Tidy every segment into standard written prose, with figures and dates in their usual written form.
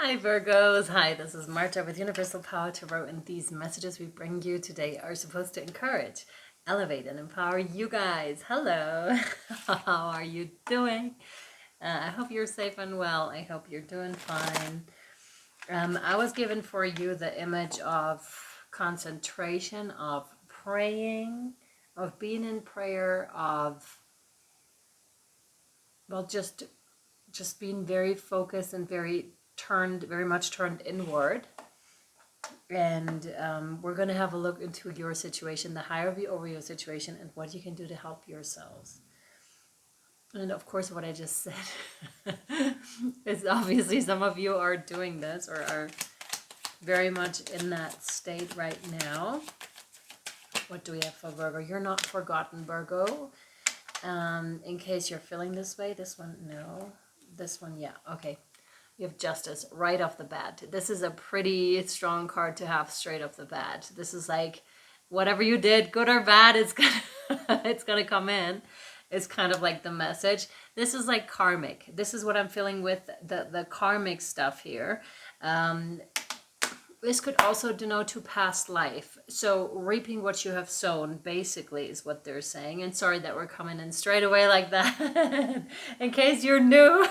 Hi Virgos, hi, this is Marta with Universal Power Tarot, and these messages we bring you today are supposed to encourage, elevate, and empower you guys. Hello, how are you doing? I hope you're safe and well. I hope you're doing fine. I was given for you the image of concentration, of praying, of being in prayer, of, well, just being very focused and very much turned inward. And we're going to have a look into your situation, the higher view over your situation, and what you can do to help yourselves. And of course, what I just said is obviously some of you are doing this or are very much in that state right now. What do we have for Virgo? You're not forgotten, Virgo. In case you're feeling this way, this one, no. This one, yeah, okay. You have Justice right off the bat. This is a pretty strong card to have straight off the bat. This is like, whatever you did, good or bad, it's gonna come in. It's kind of like the message. This is like karmic. This is what I'm feeling with the karmic stuff here. This could also denote to past life. So reaping what you have sown, basically, is what they're saying. And sorry that we're coming in straight away like that. In case you're new.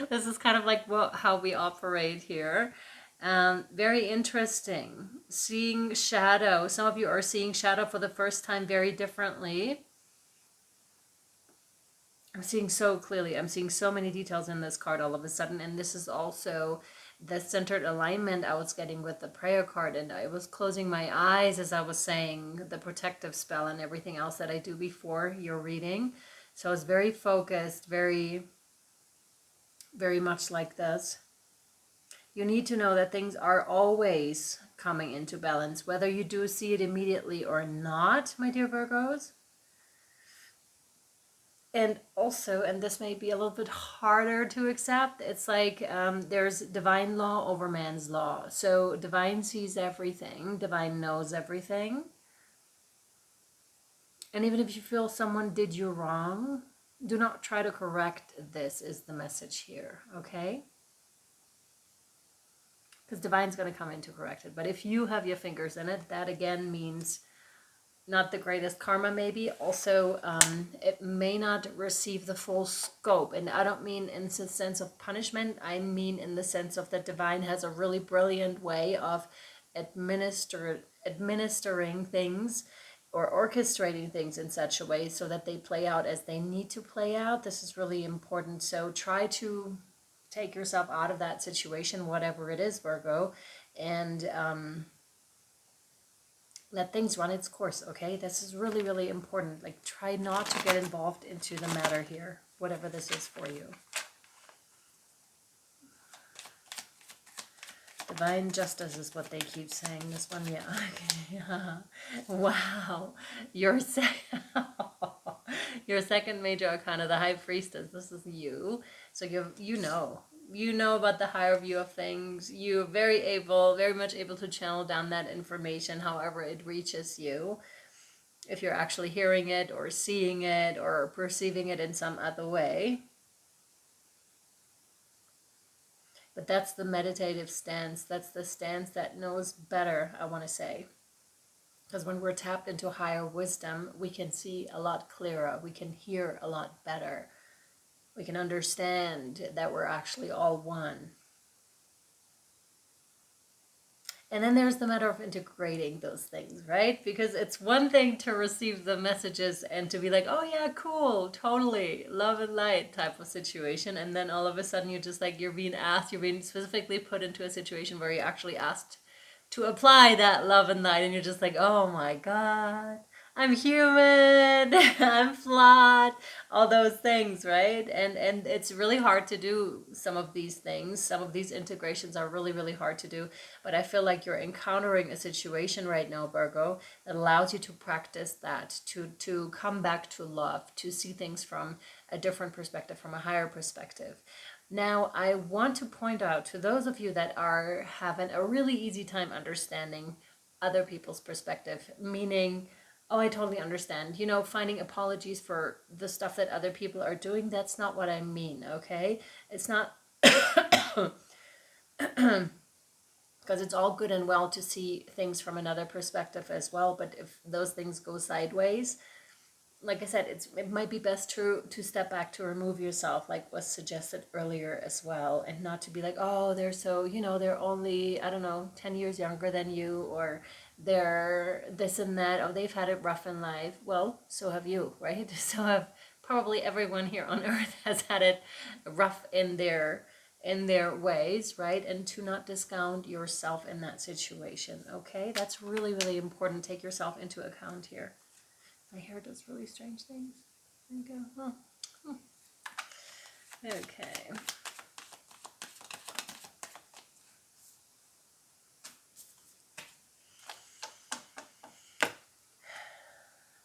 This is kind of like how we operate here. Very interesting. Seeing shadow. Some of you are seeing shadow for the first time very differently. I'm seeing so clearly. I'm seeing so many details in this card all of a sudden. And this is also the centered alignment I was getting with the prayer card. And I was closing my eyes as I was saying the protective spell and everything else that I do before your reading. So I was very focused, very much like this. You need to know that things are always coming into balance, whether you do see it immediately or not, my dear Virgos. And also, and this may be a little bit harder to accept, it's like there's divine law over man's law. So divine sees everything, divine knows everything. And even if you feel someone did you wrong, do not try to correct this, is the message here, okay? Because divine's going to come in to correct it. But if you have your fingers in it, that again means not the greatest karma maybe. Also, it may not receive the full scope. And I don't mean in the sense of punishment. I mean in the sense of that divine has a really brilliant way of administering things or orchestrating things in such a way so that they play out as they need to play out. This is really important. So try to take yourself out of that situation, whatever it is, Virgo, and let things run its course, okay? This is really, really important. Like, try not to get involved into the matter here, whatever this is for you. Divine justice is what they keep saying. This one, yeah. Yeah. Wow. Your second major arcana, the High Priestess. This is you. So you know about the higher view of things. You're very much able to channel down that information however it reaches you. If you're actually hearing it or seeing it or perceiving it in some other way. But that's the meditative stance. That's the stance that knows better, I want to say. Because when we're tapped into higher wisdom, we can see a lot clearer. We can hear a lot better. We can understand that we're actually all one. And then there's the matter of integrating those things, right? Because it's one thing to receive the messages and to be like, oh yeah, cool, totally, love and light type of situation. And then all of a sudden you're just like, you're being specifically put into a situation where you're actually asked to apply that love and light. And you're just like, oh my God, I'm human, I'm flawed, all those things, right? And it's really hard to do some of these things. Some of these integrations are really, really hard to do. But I feel like you're encountering a situation right now, Virgo, that allows you to practice that, to come back to love, to see things from a different perspective, from a higher perspective. Now, I want to point out to those of you that are having a really easy time understanding other people's perspective, meaning, oh, I totally understand. Finding apologies for the stuff that other people are doing, that's not what I mean, okay? It's not Because it's all good and well to see things from another perspective as well, but if those things go sideways, like I said, it might be best to step back, to remove yourself, like was suggested earlier as well, and not to be like, oh, they're so, they're only, I don't know, 10 years younger than you, or they're this and that, oh, they've had it rough in life. Well, so have you, right? So have probably everyone here on earth has had it rough in their ways, right? And to not discount yourself in that situation, okay? That's really, really important. Take yourself into account here. My hair does really strange things. There you go. Oh. Okay.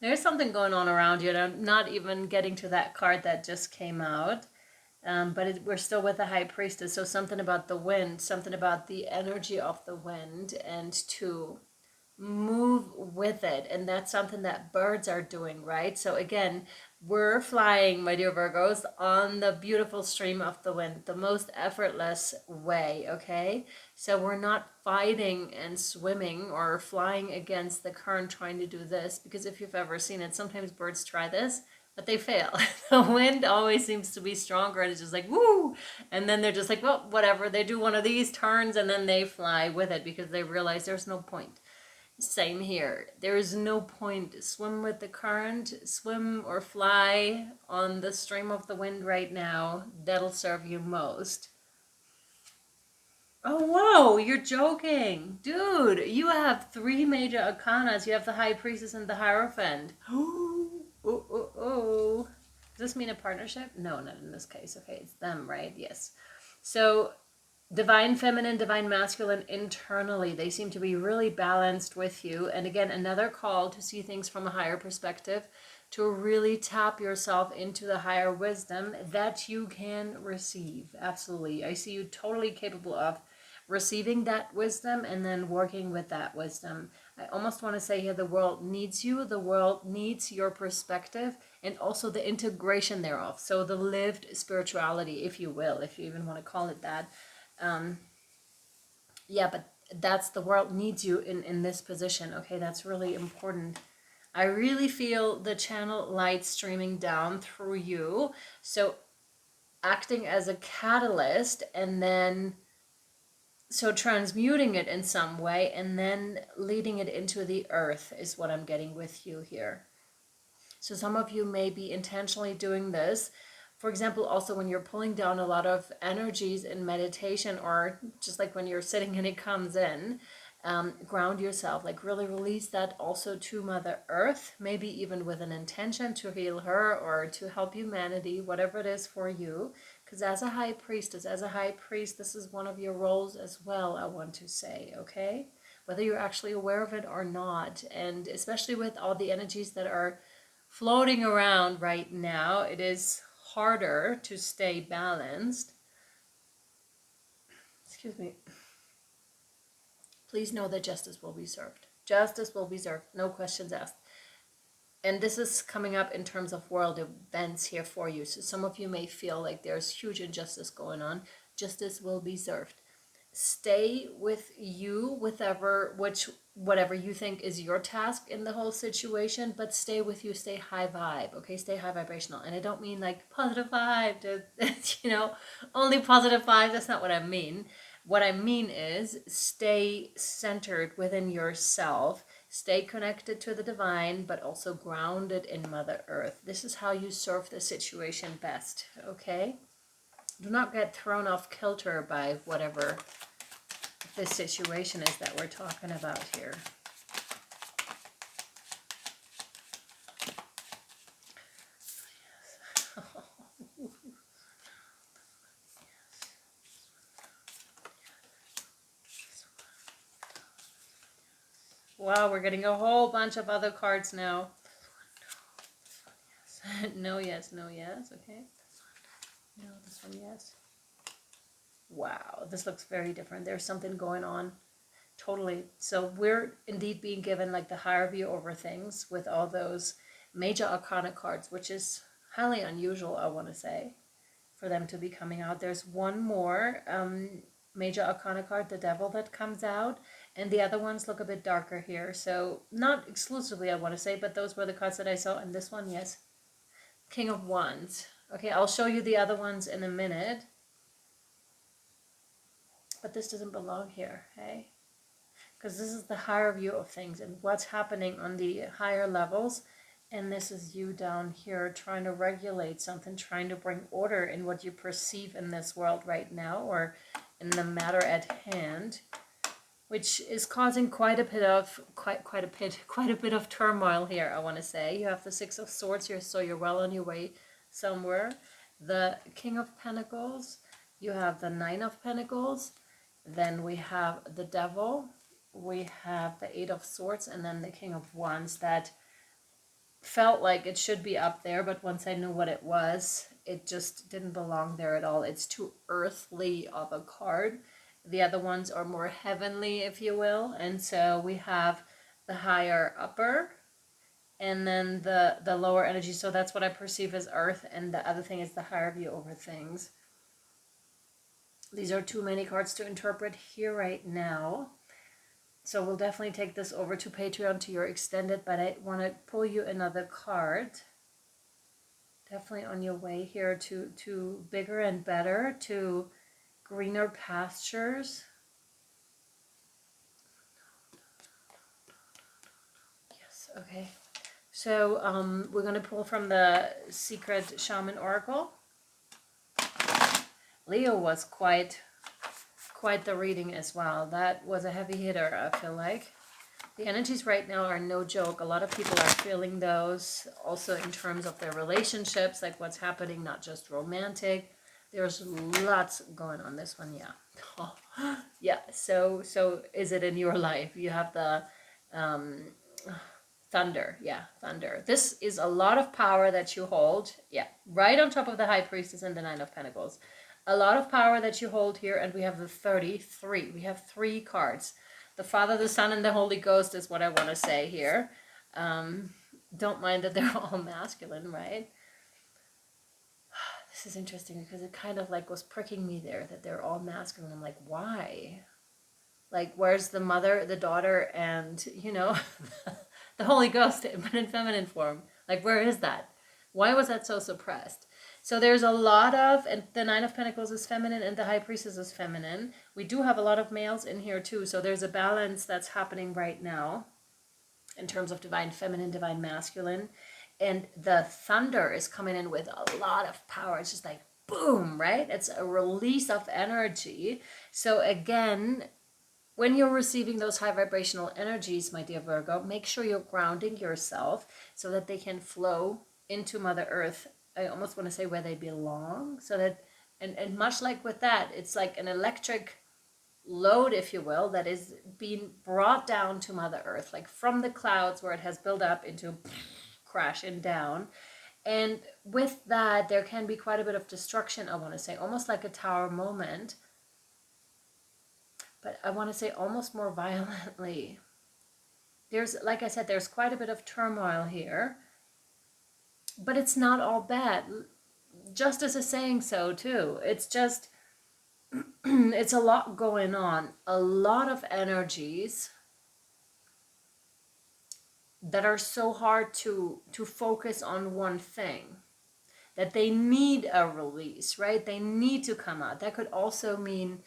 There's something going on around you, and I'm not even getting to that card that just came out. But we're still with the High Priestess, so something about the wind, something about the energy of the wind, and to move with it. And that's something that birds are doing, right? So again, we're flying, my dear Virgos, on the beautiful stream of the wind, the most effortless way, okay? So we're not fighting and swimming or flying against the current trying to do this, because if you've ever seen it, sometimes birds try this, but they fail. The wind always seems to be stronger, and it's just like, woo! And then they're just like, well, whatever. They do one of these turns, and then they fly with it because they realize there's no point. Same here. There is no point. Swim with the current, swim or fly on the stream of the wind right now. That'll serve you most. Oh, whoa, you're joking. Dude, you have 3 major arcanas. You have the High Priestess and the Hierophant. Oh. Does this mean a partnership? No, not in this case. Okay, it's them, right? Yes. So divine feminine, divine masculine internally, they seem to be really balanced with you. And again, another call to see things from a higher perspective, to really tap yourself into the higher wisdom that you can receive. Absolutely. I see you totally capable of receiving that wisdom and then working with that wisdom. I almost want to say here, the world needs you, the world needs your perspective, and also the integration thereof. So the lived spirituality, if you will, if you even want to call it that. Yeah, but that's, the world needs you in this position. Okay, that's really important. I really feel the channel light streaming down through you. So acting as a catalyst, and then so transmuting it in some way, and then leading it into the earth is what I'm getting with you here. So some of you may be intentionally doing this. For example, also when you're pulling down a lot of energies in meditation, or just like when you're sitting and it comes in, ground yourself, like really release that also to Mother Earth, maybe even with an intention to heal her or to help humanity, whatever it is for you. Because as a high priestess, this is one of your roles as well, I want to say, okay? Whether you're actually aware of it or not. And especially with all the energies that are floating around right now, it is harder to stay balanced. Excuse me. Please know that justice will be served. Justice will be served, no questions asked. And this is coming up in terms of world events here for you. So some of you may feel like there's huge injustice going on. Justice will be served. Stay with you, whatever you think is your task in the whole situation, but stay with you, stay high vibe, okay? Stay high vibrational. And I don't mean like positive vibe, only positive vibe. That's not what I mean. What I mean is stay centered within yourself. Stay connected to the divine, but also grounded in Mother Earth. This is how you serve the situation best, okay? Do not get thrown off kilter by whatever this situation is that we're talking about here. Wow, we're getting a whole bunch of other cards now. No, yes, no, yes, okay. No, this one, yes. Wow, this looks very different. There's something going on. Totally. So we're indeed being given like the higher view over things with all those major arcana cards, which is highly unusual, I want to say, for them to be coming out. There's one more. major arcana card, the devil, that comes out. And the other ones look a bit darker here. So not exclusively, I want to say, but those were the cards that I saw. And this one, yes. King of Wands. Okay, I'll show you the other ones in a minute. But this doesn't belong here, hey? Because this is the higher view of things and what's happening on the higher levels. And this is you down here trying to regulate something, trying to bring order in what you perceive in this world right now, or in the matter at hand, which is causing quite a bit of turmoil here, I want to say. You have the Six of Swords here, so you're well on your way somewhere. The King of Pentacles, you have the Nine of Pentacles, then we have the Devil, we have the Eight of Swords, and then the King of Wands that felt like it should be up there, but once I knew what it was, it just didn't belong there at all. It's too earthly of a card. The other ones are more heavenly, if you will. And so we have the higher upper and then the lower energy. So that's what I perceive as earth. And the other thing is the higher view over things. These are too many cards to interpret here right now. So we'll definitely take this over to Patreon to your extended, but I want to pull you another card. Definitely on your way here to bigger and better, to greener pastures. Yes, okay. So we're going to pull from the Secret Shaman Oracle. Leo was quite the reading as well. That was a heavy hitter, I feel like. The energies right now are no joke. A lot of people are feeling those also in terms of their relationships, like what's happening, not just romantic. There's lots going on this one, yeah. Oh, yeah, so is it in your life? You have the thunder, yeah, thunder. This is a lot of power that you hold, yeah, right on top of the High Priestess and the Nine of Pentacles. A lot of power that you hold here, and we have the 33. We have 3 cards. The Father, the Son, and the Holy Ghost is what I want to say here. Don't mind that they're all masculine, right? This is interesting because it kind of like was pricking me there that they're all masculine. I'm like, why? Like, where's the mother, the daughter, and, you know, the Holy Ghost, but in feminine form? Like, where is that? Why was that so suppressed? So there's a lot of, and the Nine of Pentacles is feminine and the High Priestess is feminine. We do have a lot of males in here too. So there's a balance that's happening right now in terms of divine feminine, divine masculine. And the thunder is coming in with a lot of power. It's just like, boom, right? It's a release of energy. So again, when you're receiving those high vibrational energies, my dear Virgo, make sure you're grounding yourself so that they can flow into Mother Earth. I almost want to say where they belong, so that, and much like with that, it's like an electric load, if you will, that is being brought down to Mother Earth, like from the clouds where it has built up into crashing down. And with that, there can be quite a bit of destruction, I want to say, almost like a tower moment. But I want to say almost more violently. There's, like I said, there's quite a bit of turmoil here. But it's not all bad. Justice is saying so too. It's just, it's a lot going on. A lot of energies that are so hard to focus on one thing, that they need a release, right? They need to come out. That could also mean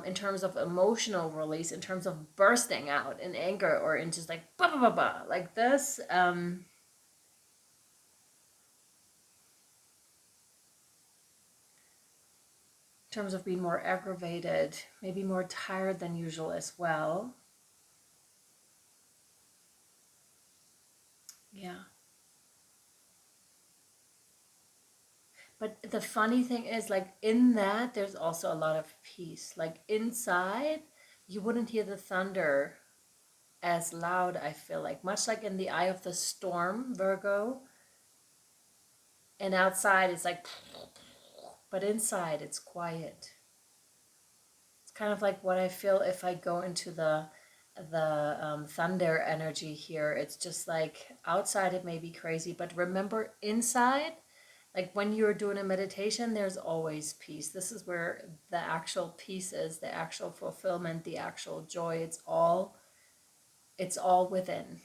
in terms of emotional release, in terms of bursting out in anger or in just like bah, bah, bah, bah, like this. In terms of being more aggravated, maybe more tired than usual as well. Yeah. But the funny thing is, like, in that, there's also a lot of peace. Like, inside, you wouldn't hear the thunder as loud, I feel like. Much like in the eye of the storm, Virgo. And outside, it's like, but inside, it's quiet. It's kind of like what I feel if I go into the thunder energy here. It's just like, outside, it may be crazy. But remember, inside, Like when you're doing a meditation, there's always peace. This is where the actual peace is, the actual fulfillment, the actual joy. It's all within.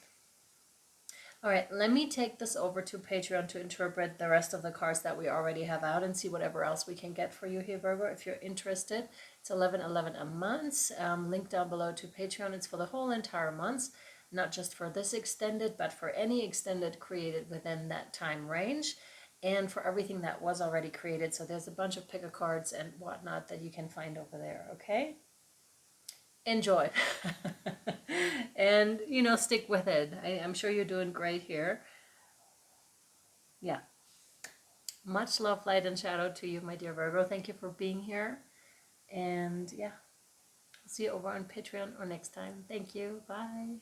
All right, let me take this over to Patreon to interpret the rest of the cards that we already have out and see whatever else we can get for you here, Virgo. If you're interested, it's $11.11 a month. Link down below to Patreon. It's for the whole entire month, not just for this extended, but for any extended created within that time range, and for everything that was already created. So there's a bunch of pick a cards and whatnot that you can find over there, okay? Enjoy. And, stick with it. I'm sure you're doing great here. Yeah. Much love, light, and shadow to you, my dear Virgo. Thank you for being here. And yeah, I'll see you over on Patreon or next time. Thank you. Bye.